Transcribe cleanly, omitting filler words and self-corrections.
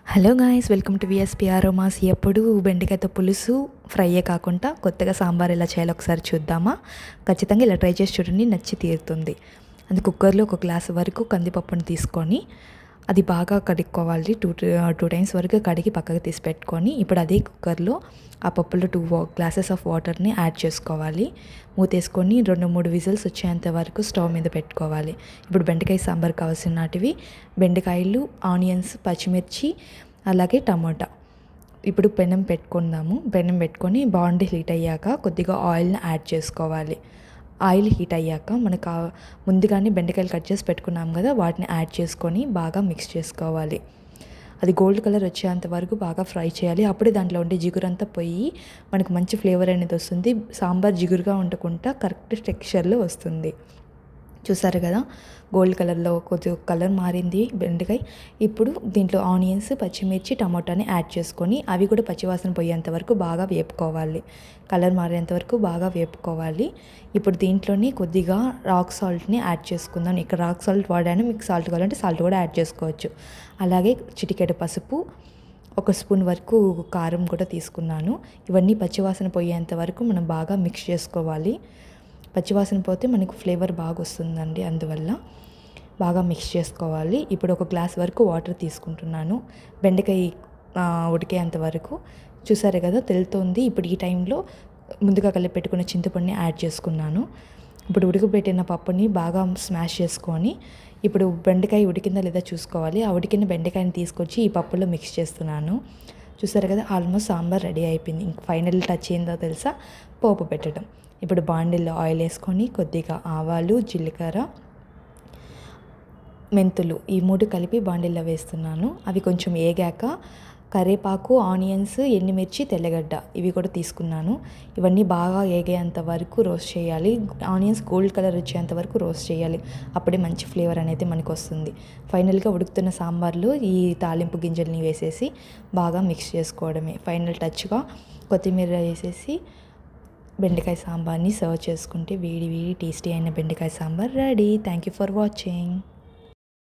Hello guys, welcome to VSP aromas. ఎప్పుడు బెండకాయతో పులుసు ఫ్రైయే కాకుండా కొత్తగా సాంబార్ ఎలా చేయాలో ఒకసారి చూద్దామా? ఖచ్చితంగా ఇలా ట్రై చేసి చూడండి, నచ్చి తీరుతుంది. అది కుక్కర్లో ఒక గ్లాసు వరకు కందిపప్పును తీసుకొని అది బాగా కడుక్కోవాలి. టూ టైమ్స్ వరకు కడిగి పక్కకు తీసి పెట్టుకొని ఇప్పుడు అదే కుక్కర్లో ఆ పప్పులో 2 గ్లాసెస్ ఆఫ్ వాటర్ని యాడ్ చేసుకోవాలి. మూతేసుకొని 2-3 విజిల్స్ వచ్చేంత వరకు స్టవ్ మీద పెట్టుకోవాలి. ఇప్పుడు బెండకాయ సాంబార్ కావాల్సినటివి బెండకాయలు, ఆనియన్స్, పచ్చిమిర్చి, అలాగే టమాటా. ఇప్పుడు పెనం పెట్టుకుందాము. పెనం పెట్టుకొని బాండి హీట్ అయ్యాక కొద్దిగా ఆయిల్ని యాడ్ చేసుకోవాలి. ఆయిల్ హీట్ అయ్యాక మనకు ముందుగానే బెండకాయలు కట్ చేసి పెట్టుకున్నాం కదా, వాటిని యాడ్ చేసుకొని బాగా మిక్స్ చేసుకోవాలి. అది గోల్డ్ కలర్ వచ్చేంత వరకు బాగా ఫ్రై చేయాలి. అప్పుడే దాంట్లో ఉండే జిగురంతా పోయి మనకు మంచి ఫ్లేవర్ అనేది వస్తుంది. సాంబార్ జిగురుగా ఉండకుండా కరెక్ట్ టెక్స్చర్లో వస్తుంది. చూసారు కదా, గోల్డ్ కలర్లో కొద్దిగా కలర్ మారింది బెండకాయ. ఇప్పుడు దీంట్లో ఆనియన్స్, పచ్చిమిర్చి, టమాటాని యాడ్ చేసుకొని అవి కూడా పచ్చివాసన పోయేంత వరకు బాగా వేపుకోవాలి. కలర్ మారేంత వరకు బాగా వేపుకోవాలి. ఇప్పుడు దీంట్లోని కొద్దిగా రాక్ సాల్ట్ని యాడ్ చేసుకుందాం. ఇక్కడ రాక్ సాల్ట్ వాడాను, మీకు సాల్ట్ కావాలంటే సాల్ట్ కూడా యాడ్ చేసుకోవచ్చు. అలాగే చిటికెడు పసుపు, 1 స్పూన్ వరకు కారం కూడా తీసుకున్నాను. ఇవన్నీ పచ్చివాసన పోయేంత వరకు మనం బాగా మిక్స్ చేసుకోవాలి. పచ్చివాసన పోతే మనకు ఫ్లేవర్ బాగా వస్తుందండి, అందువల్ల బాగా మిక్స్ చేసుకోవాలి. ఇప్పుడు 1 గ్లాస్ వరకు వాటర్ తీసుకుంటున్నాను బెండకాయ ఉడికేంత వరకు. చూసారు కదా, తెలుతుంది. ఇప్పుడు ఈ టైంలో ముందుగా కలిపి పెట్టుకున్న చింతపండుని యాడ్ చేసుకున్నాను. ఇప్పుడు ఉడకబెట్టిన పప్పుని బాగా స్మాష్ చేసుకొని ఇప్పుడు బెండకాయ ఉడికిందా లేదా చూసుకోవాలి. ఆ ఉడికిన బెండకాయని తీసుకొచ్చి ఈ పప్పులో మిక్స్ చేస్తున్నాను. చూసారు కదా, ఆల్మోస్ట్ సాంబార్ రెడీ అయిపోయింది. ఇంక ఫైనల్ టచ్ ఏందో తెలుసా? పోపు పెట్టడం. ఇప్పుడు బాండిల్లో ఆయిల్ వేసుకొని కొద్దిగా ఆవాలు, జీలకర్ర, మెంతులు ఈ 3 కలిపి బాండిల్లో వేస్తున్నాను. అవి కొంచెం ఏగాక కరివేపాకు, ఆనియన్స్, ఎండుమిర్చి, తెల్లగడ్డ ఇవి కూడా తీసుకున్నాను. ఇవన్నీ బాగా ఏగేంత వరకు రోస్ట్ చేయాలి. ఆనియన్స్ గోల్డ్ కలర్ వచ్చేంత వరకు రోస్ట్ చేయాలి. అప్పుడే మంచి ఫ్లేవర్ అనేది మనకు వస్తుంది. ఫైనల్గా ఉడుకుతున్న సాంబార్లో ఈ తాలింపు గింజల్ని వేసేసి బాగా మిక్స్ చేసుకోవడమే. ఫైనల్ టచ్గా కొత్తిమీర వేసేసి బెండకాయ సాంబార్ని సర్వ్ చేసుకుంటే వేడి వేడి టేస్టీ అయిన బెండకాయ sambar ready. Thank you for watching.